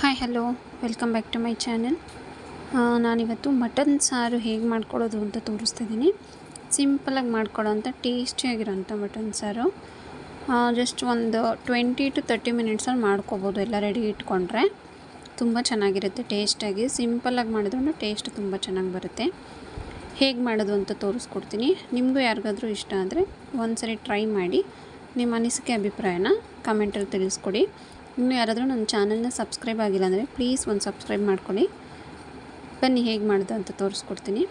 Hi hello welcome back to my channel. ನಾನಿವತ್ತು mutton ಸಾರು ಹೇಗೆ ಮಾಡ್ಕೊಳ್ಳೋದು ಅಂತ ತೋರಿಸ್ತಿದ್ದೀನಿ. ಸಿಂಪಲಾಗಿ ಮಾಡ್ಕೊಳ್ಳೋಂಥ ಟೇಸ್ಟಿಯಾಗಿರೋಂಥ ಮಟನ್ ಸಾರು. ಜಸ್ಟ್ ಒಂದು 20 to 30 ಮಿನಿಟ್ಸಲ್ಲಿ ಮಾಡ್ಕೋಬೋದು. ಎಲ್ಲ ರೆಡಿ ಇಟ್ಕೊಂಡ್ರೆ ತುಂಬ ಚೆನ್ನಾಗಿರುತ್ತೆ. ಟೇಸ್ಟಾಗಿ ಸಿಂಪಲಾಗಿ ಮಾಡಿದ್ರು ಟೇಸ್ಟ್ ತುಂಬ ಚೆನ್ನಾಗಿ ಬರುತ್ತೆ. ಹೇಗೆ ಮಾಡೋದು ಅಂತ ತೋರಿಸ್ಕೊಡ್ತೀನಿ. ನಿಮಗೂ ಯಾರಿಗಾದರೂ ಇಷ್ಟ ಆದರೆ ಒಂದ್ಸರಿ ಟ್ರೈ ಮಾಡಿ ನಿಮ್ಮ ಅನಿಸಿಕೆ ಅಭಿಪ್ರಾಯನ ಕಮೆಂಟಲ್ಲಿ ತಿಳಿಸ್ಕೊಡಿ. ಇನ್ನೂ ಯಾರಾದರೂ ನನ್ನ ಚಾನಲ್ನ ಸಬ್ಸ್ಕ್ರೈಬ್ ಆಗಿಲ್ಲ ಅಂದರೆ ಪ್ಲೀಸ್ ಒಂದು ಸಬ್ಸ್ಕ್ರೈಬ್ ಮಾಡ್ಕೊಳ್ಳಿ. ಬನ್ನಿ ಹೇಗೆ ಮಾಡೋದು ಅಂತ ತೋರಿಸ್ಕೊಡ್ತೀನಿ.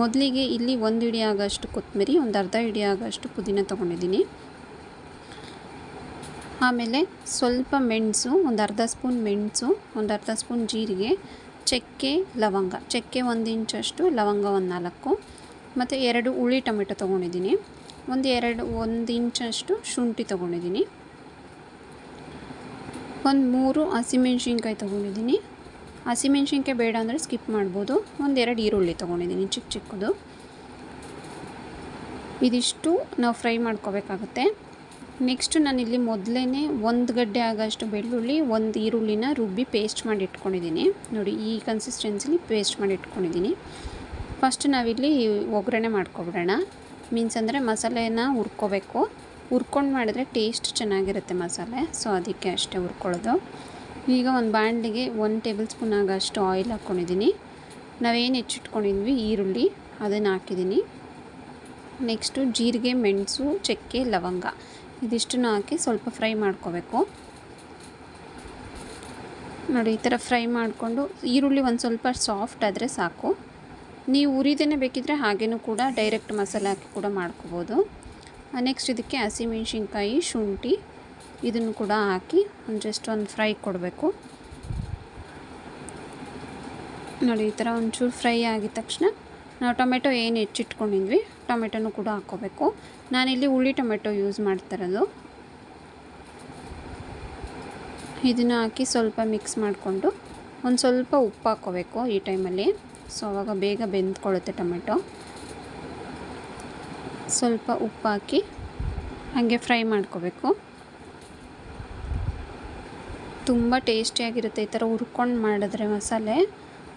ಮೊದಲಿಗೆ ಇಲ್ಲಿ 1 ಹಿಡಿ ಆಗೋಷ್ಟು ಕೊತ್ತಂಬರಿ, ಒಂದು ಅರ್ಧ ಹಿಡಿ ಆಗೋಷ್ಟು ಪುದೀನ ತೊಗೊಂಡಿದ್ದೀನಿ. ಆಮೇಲೆ ಸ್ವಲ್ಪ ಮೆಣಸು, ಒಂದು ಅರ್ಧ ಸ್ಪೂನ್ ಮೆಣಸು, ಒಂದು ಅರ್ಧ ಸ್ಪೂನ್ ಜೀರಿಗೆ, ಚಕ್ಕೆ, ಲವಂಗ. ಚಕ್ಕೆ 1 ಇಂಚಷ್ಟು, ಲವಂಗ 4, ಮತ್ತು 2 ಹುಳಿ ಟೊಮೆಟೊ ತೊಗೊಂಡಿದ್ದೀನಿ. ಒಂದು ಇಂಚಷ್ಟು ಶುಂಠಿ ತೊಗೊಂಡಿದ್ದೀನಿ. ಒಂದು 3 ಹಸಿಮೆಣ್ಸಿನ್ಕಾಯಿ ತೊಗೊಂಡಿದ್ದೀನಿ. ಹಸಿಮೆಣ್ಸಿನ್ಕಾಯಿ ಬೇಡ ಅಂದರೆ ಸ್ಕಿಪ್ ಮಾಡ್ಬೋದು. 2 ಈರುಳ್ಳಿ ತೊಗೊಂಡಿದ್ದೀನಿ ಚಿಕ್ಕದು. ಇದಿಷ್ಟು ನಾವು ಫ್ರೈ ಮಾಡ್ಕೋಬೇಕಾಗುತ್ತೆ. ನೆಕ್ಸ್ಟು ನಾನಿಲ್ಲಿ ಮೊದಲೇ 1 ಗಡ್ಡೆ ಆಗೋಷ್ಟು ಬೆಳ್ಳುಳ್ಳಿ, 1 ಈರುಳ್ಳಿನ ರುಬ್ಬಿ ಪೇಸ್ಟ್ ಮಾಡಿ ಇಟ್ಕೊಂಡಿದ್ದೀನಿ. ನೋಡಿ, ಈ ಕನ್ಸಿಸ್ಟೆನ್ಸಿಲಿ ಪೇಸ್ಟ್ ಮಾಡಿ ಇಟ್ಕೊಂಡಿದ್ದೀನಿ. ಫಸ್ಟ್ ನಾವಿಲ್ಲಿ ಒಗ್ಗರಣೆ ಮಾಡ್ಕೊಬಿಡೋಣ. ಮೀನ್ಸ್ ಅಂದರೆ ಮಸಾಲೆನ ಹುರ್ಕೋಬೇಕು. ಹುರ್ಕೊಂಡು ಮಾಡಿದ್ರೆ ಟೇಸ್ಟ್ ಚೆನ್ನಾಗಿರುತ್ತೆ ಮಸಾಲೆ, ಸೊ ಅದಕ್ಕೆ ಅಷ್ಟೇ ಹುರ್ಕೊಳ್ಳೋದು. ಈಗ ಒಂದು ಬಾಣಲಿಗೆ 1 ಟೇಬಲ್ ಸ್ಪೂನ್ ಆಗೋಷ್ಟು ಆಯಿಲ್ ಹಾಕ್ಕೊಂಡಿದ್ದೀನಿ. ನಾವೇನು ಹೆಚ್ಚಿಟ್ಕೊಂಡಿದ್ವಿ ಈರುಳ್ಳಿ ಅದನ್ನು ಹಾಕಿದ್ದೀನಿ. ನೆಕ್ಸ್ಟು ಜೀರಿಗೆ, ಮೆಣಸು, ಚಕ್ಕೆ, ಲವಂಗ ಇದಿಷ್ಟನ್ನು ಹಾಕಿ ಸ್ವಲ್ಪ ಫ್ರೈ ಮಾಡ್ಕೋಬೇಕು. ನೋಡಿ, ಈ ಥರ ಫ್ರೈ ಮಾಡಿಕೊಂಡು ಈರುಳ್ಳಿ ಒಂದು ಸ್ವಲ್ಪ ಸಾಫ್ಟ್ ಆದರೆ ಸಾಕು. ನೀವು ಉರಿದೇನೆ ಬೇಕಿದ್ದರೆ ಹಾಗೇನೂ ಕೂಡ ಡೈರೆಕ್ಟ್ ಮಸಾಲೆ ಹಾಕಿ ಕೂಡ ಮಾಡ್ಕೋಬೋದು. ನೆಕ್ಸ್ಟ್ ಇದಕ್ಕೆ ಹಸಿಮೆಣ್ಸಿನ್ಕಾಯಿ, ಶುಂಠಿ ಇದನ್ನು ಕೂಡ ಹಾಕಿ ಜಸ್ಟ್ ಒಂದು ಫ್ರೈ ಕೊಡಬೇಕು. ನೋಡಿ, ಈ ಥರ ಒಂಚೂರು ಫ್ರೈ ಆಗಿದ ತಕ್ಷಣ ನಾವು ಟೊಮೆಟೊ ಏನು ಹೆಚ್ಚಿಟ್ಕೊಂಡಿದ್ವಿ ಟೊಮೆಟೊನೂ ಕೂಡ ಹಾಕ್ಕೋಬೇಕು. ನಾನಿಲ್ಲಿ ಹುಳಿ ಟೊಮೆಟೊ ಯೂಸ್ ಮಾಡ್ತಿರೋದು. ಇದನ್ನು ಹಾಕಿ ಸ್ವಲ್ಪ ಮಿಕ್ಸ್ ಮಾಡಿಕೊಂಡು ಒಂದು ಸ್ವಲ್ಪ ಉಪ್ಪು ಹಾಕ್ಕೋಬೇಕು ಈ ಟೈಮಲ್ಲಿ. ಸೊ ಆವಾಗ ಬೇಗ ಬೆಂದ್ಕೊಳ್ಳುತ್ತೆ ಟೊಮೆಟೊ. ಸ್ವಲ್ಪ ಉಪ್ಪು ಹಾಕಿ ಹಾಗೆ ಫ್ರೈ ಮಾಡ್ಕೋಬೇಕು. ತುಂಬ ಟೇಸ್ಟಿಯಾಗಿರುತ್ತೆ ಈ ಥರ ಹುರ್ಕೊಂಡು ಮಾಡಿದ್ರೆ ಮಸಾಲೆ.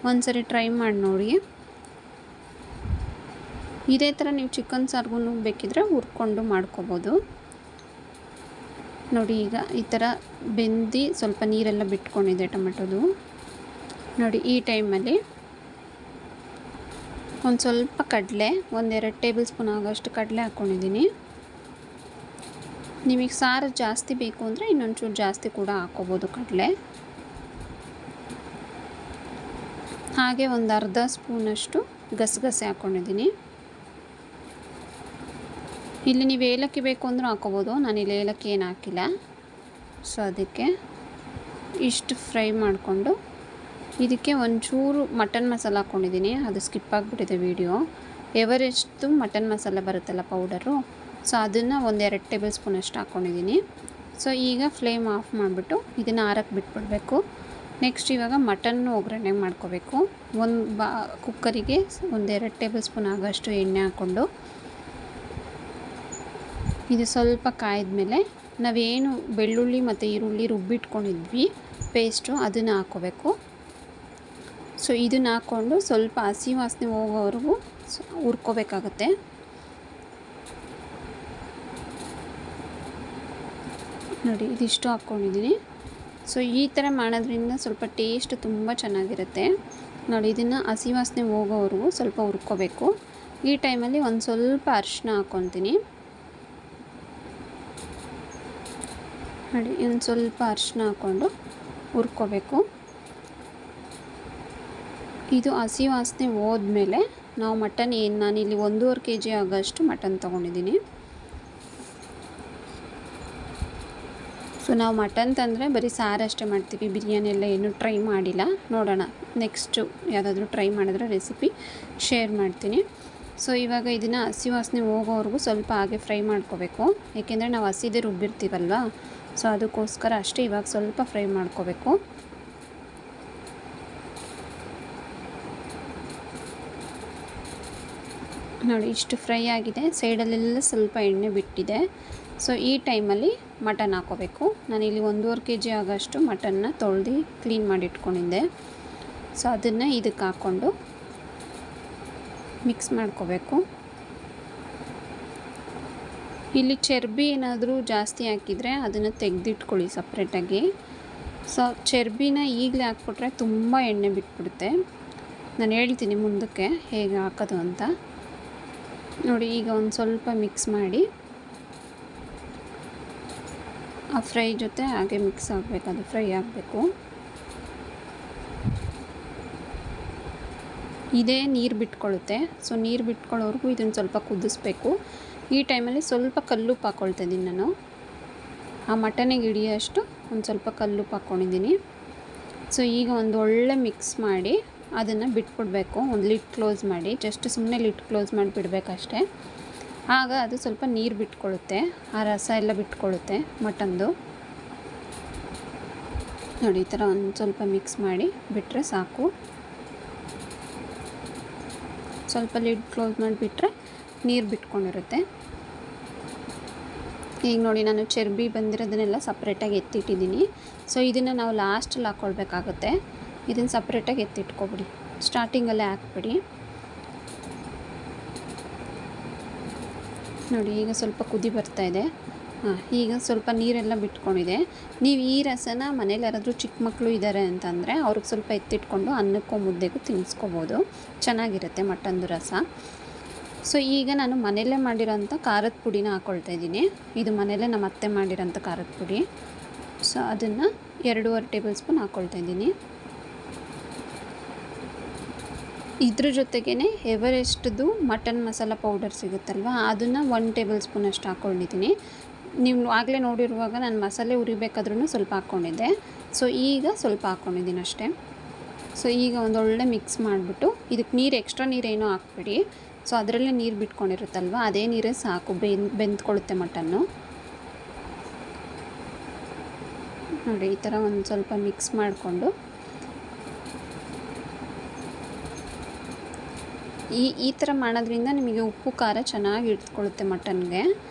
ಒಂದ್ಸರಿ ಟ್ರೈ ಮಾಡಿ ನೋಡಿ. ಇದೇ ಥರ ನೀವು ಚಿಕನ್ ಸಾರಿಗೂ ಬೇಕಿದ್ರೆ ಹುರ್ಕೊಂಡು ಮಾಡ್ಕೋಬೋದು. ನೋಡಿ, ಈಗ ಈ ಥರ ಬೆಂದು ಸ್ವಲ್ಪ ನೀರೆಲ್ಲ ಬಿಟ್ಕೊಂಡಿದೆ ಟೊಮೆಟೊದು. ನೋಡಿ, ಈ ಟೈಮಲ್ಲಿ ಒಂದು ಸ್ವಲ್ಪ ಕಡಲೆ, 1-2 ಟೇಬಲ್ ಸ್ಪೂನ್ ಆಗೋಷ್ಟು ಕಡಲೆ ಹಾಕ್ಕೊಂಡಿದ್ದೀನಿ. ನಿಮಗೆ ಸಾರು ಜಾಸ್ತಿ ಬೇಕು ಅಂದರೆ ಇನ್ನೊಂಚೂರು ಜಾಸ್ತಿ ಕೂಡ ಹಾಕ್ಕೋಬೋದು ಕಡಲೆ. ಹಾಗೆ ಒಂದು ಅರ್ಧ ಸ್ಪೂನಷ್ಟು ಗಸಗಸೆ ಹಾಕ್ಕೊಂಡಿದ್ದೀನಿ. ಇಲ್ಲಿ ನೀವು ಏಲಕ್ಕಿ ಬೇಕು ಅಂದರೂ ಹಾಕ್ಕೋಬೋದು. ನಾನಿಲ್ಲಿ ಏಲಕ್ಕಿ ಏನು ಹಾಕಿಲ್ಲ. ಸೊ ಅದಕ್ಕೆ ಇಷ್ಟು ಫ್ರೈ ಮಾಡಿಕೊಂಡು ಇದಕ್ಕೆ ಒಂಚೂರು ಮಟನ್ ಮಸಾಲ ಹಾಕ್ಕೊಂಡಿದ್ದೀನಿ. ಅದು ಸ್ಕಿಪ್ ಆಗಿಬಿಟ್ಟಿದೆ ವೀಡಿಯೋ. ಎವರೆಸ್ಟ್ದು ಮಟನ್ ಮಸಾಲೆ ಬರುತ್ತಲ್ಲ ಪೌಡರು, ಸೊ ಅದನ್ನು 1-2 ಟೇಬಲ್ ಸ್ಪೂನಷ್ಟು ಹಾಕ್ಕೊಂಡಿದ್ದೀನಿ. ಸೊ ಈಗ ಫ್ಲೇಮ್ ಆಫ್ ಮಾಡಿಬಿಟ್ಟು ಇದನ್ನು ಆರಕ್ಕೆ ಬಿಟ್ಬಿಡಬೇಕು. ನೆಕ್ಸ್ಟ್ ಇವಾಗ ಮಟನ್ನು ಒಗ್ಗರಣೆ ಮಾಡ್ಕೋಬೇಕು. ಕುಕ್ಕರಿಗೆ 1-2 ಟೇಬಲ್ ಸ್ಪೂನ್ ಆಗೋಷ್ಟು ಎಣ್ಣೆ ಹಾಕ್ಕೊಂಡು ಇದು ಸ್ವಲ್ಪ ಕಾಯ್ದಮೇಲೆ ನಾವೇನು ಬೆಳ್ಳುಳ್ಳಿ ಮತ್ತು ಈರುಳ್ಳಿ ರುಬ್ಬಿಟ್ಕೊಂಡಿದ್ವಿ ಪೇಸ್ಟು ಅದನ್ನು ಹಾಕ್ಕೋಬೇಕು. ಸೊ ಇದನ್ನು ಹಾಕ್ಕೊಂಡು ಸ್ವಲ್ಪ ಹಸಿ ವಾಸನೆ ಹೋಗೋವರೆಗೂ ಹುರ್ಕೋಬೇಕಾಗತ್ತೆ. ನೋಡಿ, ಇದಿಷ್ಟು ಹಾಕ್ಕೊಂಡಿದ್ದೀನಿ. ಸೊ ಈ ಥರ ಮಾಡೋದ್ರಿಂದ ಸ್ವಲ್ಪ ಟೇಸ್ಟ್ ತುಂಬ ಚೆನ್ನಾಗಿರುತ್ತೆ. ನೋಡಿ, ಇದನ್ನು ಹಸಿ ವಾಸನೆ ಹೋಗೋವರೆಗೂ ಸ್ವಲ್ಪ ಹುರ್ಕೋಬೇಕು. ಈ ಟೈಮಲ್ಲಿ ಒಂದು ಸ್ವಲ್ಪ ಅರಿಶಿನ ಹಾಕ್ಕೊತೀನಿ. ನೋಡಿ, ಒಂದು ಸ್ವಲ್ಪ ಅರಿಶಿನ ಹಾಕ್ಕೊಂಡು ಹುರ್ಕೋಬೇಕು. ಇದು ಹಸಿ ವಾಸನೆ ಹೋದ್ಮೇಲೆ ನಾವು ಮಟನ್ ನಾನಿಲ್ಲಿ 1.5 kg ಆಗೋಷ್ಟು ಮಟನ್ ತೊಗೊಂಡಿದ್ದೀನಿ. ಸೊ ನಾವು ಮಟನ್ ತಂದರೆ ಬರೀ ಸಾರು ಅಷ್ಟೇ ಮಾಡ್ತೀವಿ, ಬಿರಿಯಾನಿ ಎಲ್ಲ ಏನೂ ಟ್ರೈ ಮಾಡಿಲ್ಲ. ನೋಡೋಣ, ನೆಕ್ಸ್ಟು ಯಾವುದಾದ್ರೂ ಟ್ರೈ ಮಾಡಿದ್ರೆ ರೆಸಿಪಿ ಶೇರ್ ಮಾಡ್ತೀನಿ. ಸೊ ಇವಾಗ ಇದನ್ನು ಹಸಿ ವಾಸನೆ ಹೋಗೋವರೆಗೂ ಸ್ವಲ್ಪ ಹಾಗೆ ಫ್ರೈ ಮಾಡ್ಕೋಬೇಕು. ಏಕೆಂದರೆ ನಾವು ಹಸಿದೇ ರುಬ್ಬಿರ್ತೀವಲ್ವ, ಸೊ ಅದಕ್ಕೋಸ್ಕರ ಅಷ್ಟೇ ಇವಾಗ ಸ್ವಲ್ಪ ಫ್ರೈ ಮಾಡ್ಕೋಬೇಕು. ನೋಡಿ, ಇಷ್ಟು ಫ್ರೈ ಆಗಿದೆ. ಸೈಡಲ್ಲೆಲ್ಲ ಸ್ವಲ್ಪ ಎಣ್ಣೆ ಬಿಟ್ಟಿದೆ. ಸೊ ಈ ಟೈಮಲ್ಲಿ ಮಟನ್ ಹಾಕ್ಕೋಬೇಕು. ನಾನಿಲ್ಲಿ 1.5 kg ಆಗೋಷ್ಟು ಮಟನ್ನ ತೊಳೆದು ಕ್ಲೀನ್ ಮಾಡಿ ಇಟ್ಕೊಂಡಿದ್ದೆ. ಸೊ ಅದನ್ನು ಇದಕ್ಕೆ ಹಾಕ್ಕೊಂಡು ಮಿಕ್ಸ್ ಮಾಡ್ಕೋಬೇಕು. ಇಲ್ಲಿ ಚರ್ಬಿ ಏನಾದರೂ ಜಾಸ್ತಿ ಹಾಕಿದರೆ ಅದನ್ನು ತೆಗೆದಿಟ್ಕೊಳ್ಳಿ ಸಪ್ರೇಟಾಗಿ. ಸೊ ಚರ್ಬಿನ ಈಗಲೇ ಹಾಕ್ಬಿಟ್ರೆ ತುಂಬ ಎಣ್ಣೆ ಬಿಟ್ಬಿಡುತ್ತೆ. ನಾನು ಹೇಳ್ತೀನಿ ಮುಂದಕ್ಕೆ ಹೇಗೆ ಹಾಕೋದು ಅಂತ. ನೋಡಿ, ಈಗ ಒಂದು ಸ್ವಲ್ಪ ಮಿಕ್ಸ್ ಮಾಡಿ ಆ ಫ್ರೈ ಜೊತೆ ಹಾಗೆ ಮಿಕ್ಸ್ ಆಗಬೇಕು, ಅದು ಫ್ರೈ ಆಗಬೇಕು. ಇದೇ ನೀರು ಬಿಟ್ಕೊಳ್ಳುತ್ತೆ. ಸೊ ನೀರು ಬಿಟ್ಕೊಳ್ಳೋವರೆಗೂ ಇದನ್ನು ಸ್ವಲ್ಪ ಕುದಿಸ್ಬೇಕು. ಈ ಟೈಮಲ್ಲಿ ಸ್ವಲ್ಪ ಕಲ್ಲುಪ್ಪು ಹಾಕ್ಕೊಳ್ತಾ ಇದ್ದೀನಿ ನಾನು. ಆ ಮಟನಿಗೆ ಹಿಡಿಯೋಷ್ಟು ಒಂದು ಸ್ವಲ್ಪ ಕಲ್ಲುಪ್ಪು ಹಾಕ್ಕೊಂಡಿದ್ದೀನಿ. ಸೊ ಈಗ ಒಂದು ಒಳ್ಳೆ ಮಿಕ್ಸ್ ಮಾಡಿ ಅದನ್ನು ಬಿಟ್ಬಿಡ್ಬೇಕು. ಒಂದು ಲಿಡ್ ಕ್ಲೋಸ್ ಮಾಡಿ, ಜಸ್ಟ್ ಸುಮ್ಮನೆ ಲಿಡ್ ಕ್ಲೋಸ್ ಮಾಡಿ ಬಿಡಬೇಕಷ್ಟೇ. ಆಗ ಅದು ಸ್ವಲ್ಪ ನೀರು ಬಿಟ್ಕೊಳ್ಳುತ್ತೆ, ಆ ರಸ ಎಲ್ಲ ಬಿಟ್ಕೊಳ್ಳುತ್ತೆ ಮಟನ್ದು. ನೋಡಿ, ಈ ಥರ ಒಂದು ಸ್ವಲ್ಪ ಮಿಕ್ಸ್ ಮಾಡಿ ಬಿಟ್ಟರೆ ಸಾಕು. ಸ್ವಲ್ಪ ಲಿಡ್ ಕ್ಲೋಸ್ ಮಾಡಿಬಿಟ್ರೆ ನೀರು ಬಿಟ್ಕೊಂಡಿರುತ್ತೆ. ಈಗ ನೋಡಿ, ನಾನು ಚರ್ಬಿ ಬಂದಿರೋದನ್ನೆಲ್ಲ ಸಪ್ರೇಟಾಗಿ ಎತ್ತಿಟ್ಟಿದ್ದೀನಿ. ಸೊ ಇದನ್ನು ನಾವು ಲಾಸ್ಟಲ್ಲಿ ಹಾಕ್ಕೊಳ್ಬೇಕಾಗುತ್ತೆ. ಇದನ್ನು ಸಪ್ರೇಟಾಗಿ ಎತ್ತಿಟ್ಕೊಬಿಡಿ, ಸ್ಟಾರ್ಟಿಂಗಲ್ಲೇ ಹಾಕ್ಬಿಡಿ. ನೋಡಿ, ಈಗ ಸ್ವಲ್ಪ ಕುದಿ ಬರ್ತಾಯಿದೆ. ಈಗ ಸ್ವಲ್ಪ ನೀರೆಲ್ಲ ಬಿಟ್ಕೊಂಡಿದೆ. ನೀವು ಈ ರಸನ ಮನೇಲಿ ಯಾರಾದರೂ ಚಿಕ್ಕ ಮಕ್ಕಳು ಇದ್ದಾರೆ ಅಂತಂದರೆ ಅವ್ರಿಗೆ ಸ್ವಲ್ಪ ಎತ್ತಿಟ್ಕೊಂಡು ಅನ್ನಕ್ಕೋ ಮುದ್ದೆಗೂ ತಿನ್ನಿಸ್ಕೋಬೋದು, ಚೆನ್ನಾಗಿರುತ್ತೆ ಮಟನ್ದು ರಸ. ಸೊ ಈಗ ನಾನು ಮನೆಯಲ್ಲೇ ಮಾಡಿರೋಂಥ ಖಾರದ ಪುಡಿನ ಹಾಕ್ಕೊಳ್ತಾ ಇದ್ದೀನಿ. ಇದು ಮನೆಯಲ್ಲೇ ನಮ್ಮ ಅತ್ತೆ ಮಾಡಿರೋಂಥ ಖಾರದ ಪುಡಿ. ಸೊ ಅದನ್ನು 2.5 ಟೇಬಲ್ ಸ್ಪೂನ್ ಹಾಕ್ಕೊಳ್ತಾ ಇದ್ದೀನಿ. ಇದ್ರ ಜೊತೆಗೇ ಎವರೆಸ್ಟ್ದು ಮಟನ್ ಮಸಾಲ ಪೌಡರ್ ಸಿಗುತ್ತಲ್ವ, ಅದನ್ನು 1 ಟೇಬಲ್ ಸ್ಪೂನ್ ಅಷ್ಟು ಹಾಕ್ಕೊಂಡಿದ್ದೀನಿ. ನೀವು ಆಗಲೇ ನೋಡಿರುವಾಗ ನಾನು ಮಸಾಲೆ ಉರಿಬೇಕಾದ್ರೂ ಸ್ವಲ್ಪ ಹಾಕ್ಕೊಂಡಿದ್ದೆ. ಸೊ ಈಗ ಸ್ವಲ್ಪ ಹಾಕ್ಕೊಂಡಿದ್ದೀನಿ ಅಷ್ಟೇ. ಸೊ ಈಗ ಒಂದೊಳ್ಳೆ ಮಿಕ್ಸ್ ಮಾಡಿಬಿಟ್ಟು ಇದಕ್ಕೆ ನೀರು, ಎಕ್ಸ್ಟ್ರಾ ನೀರೇನೋ ಹಾಕ್ಬಿಡಿ. ಸೊ ಅದರಲ್ಲೇ ನೀರು ಬಿಟ್ಕೊಂಡಿರುತ್ತಲ್ವ, ಅದೇ ನೀರೇ ಸಾಕು, ಬೆಂದ್ಕೊಳ್ಳುತ್ತೆ ಮಟನ್ನು. ನೋಡಿ, ಈ ಥರ ಒಂದು ಸ್ವಲ್ಪ ಮಿಕ್ಸ್ ಮಾಡಿಕೊಂಡು ಈ ಥರ ಮಾಡೋದ್ರಿಂದ ನಿಮಗೆ ಉಪ್ಪು ಖಾರ ಚೆನ್ನಾಗಿ ಹಿಡಿದುಕೊಳ್ಳುತ್ತೆ ಮಟನ್ಗೆ.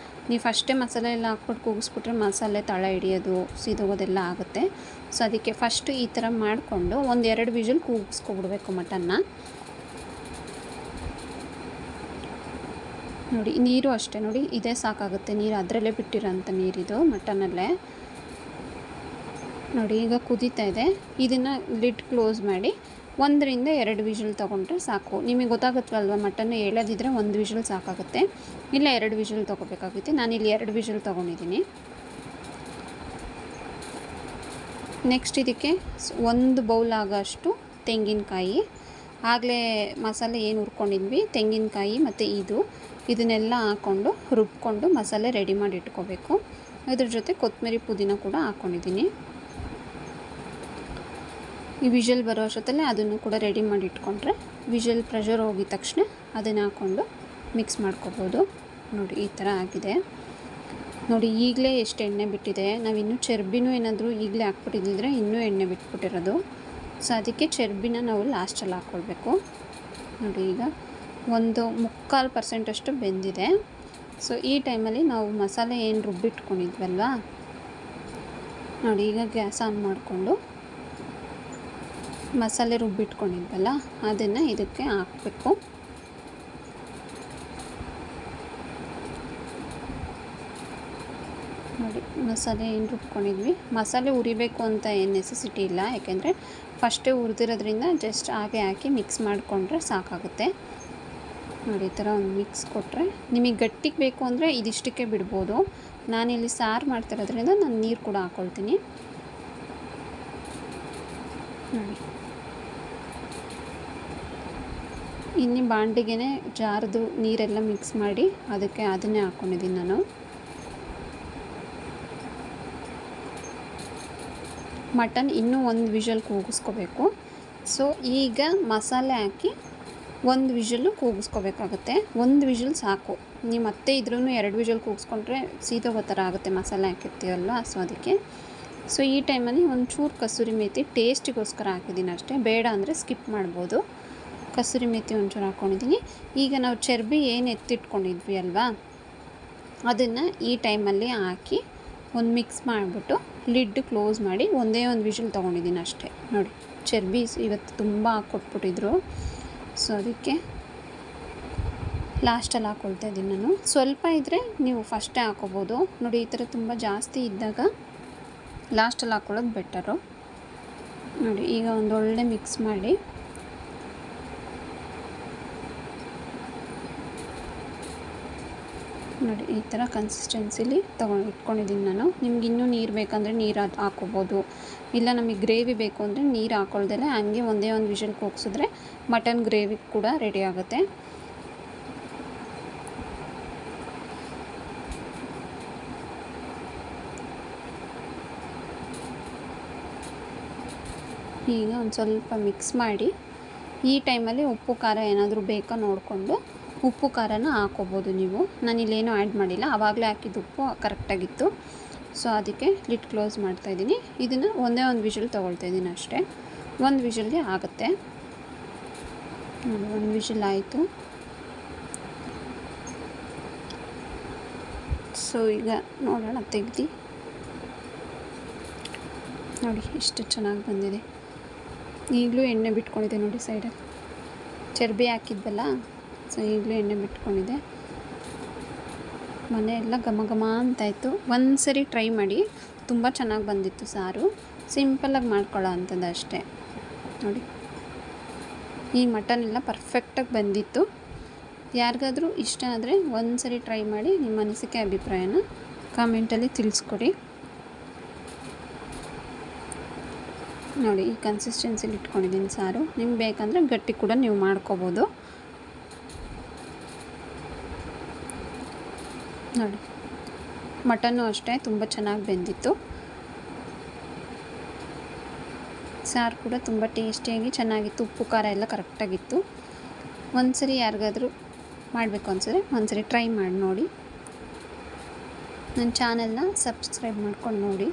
ನೀವು ಫಸ್ಟೇ ಮಸಾಲೆ ಎಲ್ಲ ಹಾಕ್ಬಿಟ್ಟು ಕೂಗಿಸ್ಬಿಟ್ರೆ ಮಸಾಲೆ ತಳ ಹಿಡಿಯೋದು, ಸಿದೋಗೋದೆಲ್ಲ ಆಗುತ್ತೆ. ಸೊ ಅದಕ್ಕೆ ಫಸ್ಟು ಈ ಥರ ಮಾಡಿಕೊಂಡು 1-2 ವಿಷಲ್ ಕೂಗಿಸ್ಕೊಬಿಡ್ಬೇಕು ಮಟನ್ನ. ನೋಡಿ, ನೀರು ಅಷ್ಟೇ, ನೋಡಿ ಇದೇ ಸಾಕಾಗುತ್ತೆ ನೀರು, ಅದರಲ್ಲೇ ಬಿಟ್ಟಿರೋಂಥ ನೀರಿದು ಮಟನಲ್ಲೇ. ನೋಡಿ, ಈಗ ಕುದೀತಾ ಇದೆ. ಇದನ್ನು ಲಿಡ್ ಕ್ಲೋಸ್ ಮಾಡಿ 1-2 ವಿಷಲ್ ತೊಗೊಂಡ್ರೆ ಸಾಕು. ನಿಮಗೆ ಗೊತ್ತಾಗುತ್ತಲ್ವ, ಮಟನ್ನು ಹೇಳೋದಿದ್ರೆ 1 ವಿಷಲ್ ಸಾಕಾಗುತ್ತೆ, ಇಲ್ಲ 2 ವಿಷಲ್ ತೊಗೋಬೇಕಾಗುತ್ತೆ. ನಾನಿಲ್ಲಿ 2 ವಿಷಲ್ ತೊಗೊಂಡಿದ್ದೀನಿ. ನೆಕ್ಸ್ಟ್ ಇದಕ್ಕೆ 1 ಬೌಲ್ ಆಗೋಷ್ಟು ತೆಂಗಿನಕಾಯಿ, ಆಗಲೇ ಮಸಾಲೆ ಏನು ಹುರ್ಕೊಂಡಿದ್ವಿ, ತೆಂಗಿನಕಾಯಿ ಮತ್ತು ಇದನ್ನೆಲ್ಲ ಹಾಕ್ಕೊಂಡು ರುಬ್ಕೊಂಡು ಮಸಾಲೆ ರೆಡಿ ಮಾಡಿ ಇಟ್ಕೋಬೇಕು. ಇದ್ರ ಜೊತೆ ಕೊತ್ತಂಬರಿ ಪುದೀನ ಕೂಡ ಹಾಕ್ಕೊಂಡಿದ್ದೀನಿ. ಈ ವಿಷಲ್ ಬರೋ ಅಷ್ಟೊತ್ತಲ್ಲೇ ಅದನ್ನು ಕೂಡ ರೆಡಿ ಮಾಡಿ ಇಟ್ಕೊಂಡ್ರೆ ವಿಷಲ್ ಪ್ರೆಷರ್ ಹೋಗಿದ ತಕ್ಷಣ ಅದನ್ನು ಹಾಕ್ಕೊಂಡು ಮಿಕ್ಸ್ ಮಾಡ್ಕೋಬೋದು. ನೋಡಿ, ಈ ಥರ ಆಗಿದೆ. ನೋಡಿ, ಈಗಲೇ ಎಷ್ಟು ಎಣ್ಣೆ ಬಿಟ್ಟಿದೆ. ನಾವಿನ್ನೂ ಚರ್ಬಿನೂ ಏನಾದರೂ ಈಗಲೇ ಹಾಕ್ಬಿಟ್ಟಿದ್ದಿದ್ರೆ ಇನ್ನೂ ಎಣ್ಣೆ ಬಿಟ್ಬಿಟ್ಟಿರೋದು. ಸೊ ಅದಕ್ಕೆ ಚರ್ಬಿನ ನಾವು ಲಾಸ್ಟಲ್ಲಿ ಹಾಕ್ಕೊಳ್ಬೇಕು. ನೋಡಿ, ಈಗ 1.25% ಅಷ್ಟು ಬೆಂದಿದೆ. ಸೊ ಈ ಟೈಮಲ್ಲಿ ನಾವು ಮಸಾಲೆ ಏನು ರುಬ್ಬಿಟ್ಕೊಂಡಿದ್ವಲ್ವ, ನೋಡಿ ಈಗ ಗ್ಯಾಸ್ ಆನ್ ಮಾಡಿಕೊಂಡು ಮಸಾಲೆ ರುಬ್ಬಿಟ್ಕೊಂಡಿದ್ವಲ್ಲ ಅದನ್ನು ಇದಕ್ಕೆ ಹಾಕಬೇಕು. ನೋಡಿ, ಮಸಾಲೆ ಏನು ರುಬ್ಕೊಂಡಿದ್ವಿ, ಮಸಾಲೆ ಉರಿಬೇಕು ಅಂತ ಏನು ನೆಸೆಸಿಟಿ ಇಲ್ಲ, ಯಾಕೆಂದರೆ ಫಸ್ಟೇ ಹುರಿದಿರೋದ್ರಿಂದ ಜಸ್ಟ್ ಹಾಗೆ ಹಾಕಿ ಮಿಕ್ಸ್ ಮಾಡಿಕೊಂಡ್ರೆ ಸಾಕಾಗುತ್ತೆ. ನೋಡಿ, ಈ ಥರ ಒಂದು ಮಿಕ್ಸ್ ಕೊಟ್ಟರೆ, ನಿಮಗೆ ಗಟ್ಟಿಗೆ ಬೇಕು ಅಂದರೆ ಇದಿಷ್ಟಕ್ಕೆ ಬಿಡ್ಬೋದು. ನಾನಿಲ್ಲಿ ಸಾರು ಮಾಡ್ತಿರೋದ್ರಿಂದ ನಾನು ನೀರು ಕೂಡ ಹಾಕ್ಕೊಳ್ತೀನಿ. ನೋಡಿ, ಇನ್ನು ಬಾಂಡಿಗೆ ಜಾರದು ನೀರೆಲ್ಲ ಮಿಕ್ಸ್ ಮಾಡಿ ಅದನ್ನೇ ಹಾಕ್ಕೊಂಡಿದ್ದೀನಿ ನಾನು. ಮಟನ್ ಇನ್ನೂ 1 ವಿಷಲ್ ಕೂಗಿಸ್ಕೋಬೇಕು. ಸೊ ಈಗ ಮಸಾಲೆ ಹಾಕಿ 1 ವಿಷಲ್ಲು ಕೂಗಿಸ್ಕೋಬೇಕಾಗುತ್ತೆ. 1 ವಿಷಲ್ ಸಾಕು. ನೀವು ಮತ್ತೆ ಇದ್ರೂ 2 ವಿಷಲ್ ಕೂಗಿಸ್ಕೊಂಡ್ರೆ ಸೀದೋಗೋ ಥರ ಆಗುತ್ತೆ ಮಸಾಲೆ ಹಾಕಿರ್ತೀವಲ್ವ, ಸೊ ಅದಕ್ಕೆ. ಸೊ ಈ ಟೈಮಲ್ಲಿ ಒಂಚೂರು ಕಸೂರಿ ಮೇಥಿ ಟೇಸ್ಟಿಗೋಸ್ಕರ ಹಾಕಿದ್ದೀನಿ ಅಷ್ಟೇ, ಬೇಡ ಅಂದರೆ ಸ್ಕಿಪ್ ಮಾಡ್ಬೋದು. ಕಸೂರಿ ಮೇಥಿ ಒಂಚೂರು ಹಾಕ್ಕೊಂಡಿದ್ದೀನಿ. ಈಗ ನಾವು ಚರ್ಬಿ ಏನು ಎತ್ತಿಟ್ಕೊಂಡಿದ್ವಿ ಅಲ್ವಾ, ಅದನ್ನು ಈ ಟೈಮಲ್ಲಿ ಹಾಕಿ ಒಂದು ಮಿಕ್ಸ್ ಮಾಡಿಬಿಟ್ಟು ಲಿಡ್ ಕ್ಲೋಸ್ ಮಾಡಿ ಒಂದೇ ಒಂದು ವಿಷಲ್ ತೊಗೊಂಡಿದ್ದೀನಿ ಅಷ್ಟೇ. ನೋಡಿ, ಚರ್ಬಿ ಇವತ್ತು ತುಂಬ ಹಾಕ್ಕೊಟ್ಬಿಟ್ಟಿದ್ರು, ಸೊ ಅದಕ್ಕೆ ಲಾಸ್ಟಲ್ಲಿ ಹಾಕ್ಕೊಳ್ತಾ ಇದ್ದೀನಿ ನಾನು. ಸ್ವಲ್ಪ ಇದ್ದರೆ ನೀವು ಫಸ್ಟೇ ಹಾಕ್ಕೋಬೋದು. ನೋಡಿ, ಈ ಥರ ತುಂಬ ಜಾಸ್ತಿ ಇದ್ದಾಗ ಲಾಸ್ಟಲ್ಲಿ ಹಾಕ್ಕೊಳ್ಳೋದು ಬೆಟರು. ನೋಡಿ, ಈಗ ಒಂದೊಳ್ಳೆ ಮಿಕ್ಸ್ ಮಾಡಿ ನೋಡಿ ಈ ಥರ ಕನ್ಸಿಸ್ಟೆನ್ಸಿಲಿ ಇಟ್ಕೊಂಡಿದ್ದೀನಿ ನಾನು. ನಿಮ್ಗೆ ಇನ್ನೂ ನೀರು ಬೇಕಂದರೆ ನೀರು ಹಾಕ್ಕೋಬೋದು, ಇಲ್ಲ ನಮಗೆ ಗ್ರೇವಿ ಬೇಕು ಅಂದರೆ ನೀರು ಹಾಕ್ಕೊಳ್ದಲೆ ಹಂಗೆ ಒಂದೇ ಒಂದು ವಿಷಲ್ ಕೂಗಿಸಿದ್ರೆ ಮಟನ್ ಗ್ರೇವಿ ಕೂಡ ರೆಡಿ ಆಗುತ್ತೆ. ಈಗ ಒಂದು ಸ್ವಲ್ಪ ಮಿಕ್ಸ್ ಮಾಡಿ ಈ ಟೈಮಲ್ಲಿ ಉಪ್ಪು ಖಾರ ಏನಾದರೂ ಬೇಕಾ ನೋಡಿಕೊಂಡು ಉಪ್ಪು ಖಾರನ ಹಾಕ್ಕೋಬೋದು ನೀವು. ನಾನಿಲ್ಲೇನೂ ಆ್ಯಡ್ ಮಾಡಿಲ್ಲ, ಆವಾಗಲೇ ಹಾಕಿದ್ದು ಉಪ್ಪು ಕರೆಕ್ಟಾಗಿತ್ತು. ಸೊ ಅದಕ್ಕೆ ಲಿಡ್ ಕ್ಲೋಸ್ ಮಾಡ್ತಾಯಿದ್ದೀನಿ. ಇದನ್ನು ಒಂದೇ ಒಂದು ವಿಷಲ್ ತೊಗೊಳ್ತಾಯಿದ್ದೀನಿ ಅಷ್ಟೇ. ಒಂದು ವಿಷಲ್ಗೆ ಆಗುತ್ತೆ. ಒಂದು ವಿಷಲ್ ಆಯಿತು. ಸೊ ಈಗ ನೋಡೋಣ ತೆಗ್ದು. ನೋಡಿ ಎಷ್ಟು ಚೆನ್ನಾಗಿ ಬಂದಿದೆ. ಈಗಲೂ ಎಣ್ಣೆ ಬಿಟ್ಕೊಂಡಿದೆ ನೋಡಿ ಸೈಡಲ್ಲಿ, ಚರ್ಬಿ ಹಾಕಿದ್ವಲ್ಲ, ಸೊ ಈಗಲೂ ಎಣ್ಣೆ ಬಿಟ್ಕೊಂಡಿದೆ. ಮನೆಯೆಲ್ಲ ಘಮ ಘಮ ಅಂತಾಯಿತು. ಒಂದು ಸರಿ ಟ್ರೈ ಮಾಡಿ, ತುಂಬ ಚೆನ್ನಾಗಿ ಬಂದಿತ್ತು ಸಾರು. ಸಿಂಪಲ್ಲಾಗಿ ಮಾಡ್ಕೊಳ್ಳೋ ಅಂಥದ್ದು ಅಷ್ಟೇ. ನೋಡಿ, ಈ ಮಟನ್ ಎಲ್ಲ ಪರ್ಫೆಕ್ಟಾಗಿ ಬಂದಿತ್ತು. ಯಾರಿಗಾದರೂ ಇಷ್ಟ ಆದರೆ ಒಂದು ಸರಿ ಟ್ರೈ ಮಾಡಿ ನಿಮ್ಮ ಅನಿಸಿಕೆ ಅಭಿಪ್ರಾಯನ ಕಾಮೆಂಟಲ್ಲಿ ತಿಳಿಸ್ಕೊಡಿ. ನೋಡಿ, ಈ ಕನ್ಸಿಸ್ಟೆನ್ಸಿಲಿ ಇಟ್ಕೊಂಡಿದ್ದೀನಿ ಸಾರು. ನಿಮ್ಗೆ ಬೇಕಂದರೆ ಗಟ್ಟಿ ಕೂಡ ನೀವು ಮಾಡ್ಕೋಬೋದು. ನೋಡಿ, ಮಟನ್ನು ಅಷ್ಟೇ ತುಂಬ ಚೆನ್ನಾಗಿ ಬೆಂದಿತ್ತು. ಸಾರು ಕೂಡ ತುಂಬ ಟೇಸ್ಟಿಯಾಗಿ ಚೆನ್ನಾಗಿತ್ತು. ಉಪ್ಪು ಖಾರ ಎಲ್ಲ ಕರೆಕ್ಟಾಗಿತ್ತು. ಒಂದು ಸರಿ ಯಾರಿಗಾದರೂ ಮಾಡಬೇಕು ಅನ್ಸಿದ್ರೆ ಒಂದು ಸರಿ ಟ್ರೈ ಮಾಡಿ ನೋಡಿ. ನನ್ನ ಚಾನಲ್ನ ಸಬ್ಸ್ಕ್ರೈಬ್ ಮಾಡ್ಕೊಂಡು ನೋಡಿ.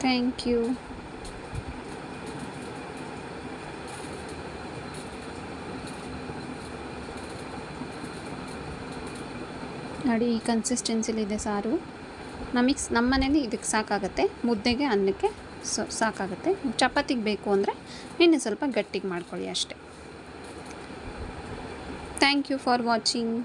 Thank you. ನೋಡಿ, ಈ ಕನ್ಸಿಸ್ಟೆನ್ಸಿಲಿದೆ ಸಾರು. ನಮ್ಮ ಮನೇಲಿ ಇದಕ್ಕೆ ಸಾಕಾಗುತ್ತೆ. ಮುದ್ದೆಗೆ, ಅನ್ನಕ್ಕೆ ಸಾಕಾಗುತ್ತೆ. ಚಪಾತಿಗೆ ಬೇಕು ಅಂದರೆ ಇನ್ನೂ ಸ್ವಲ್ಪ ಗಟ್ಟಿಗೆ ಮಾಡ್ಕೊಳ್ಳಿ ಅಷ್ಟೇ. Thank you for watching.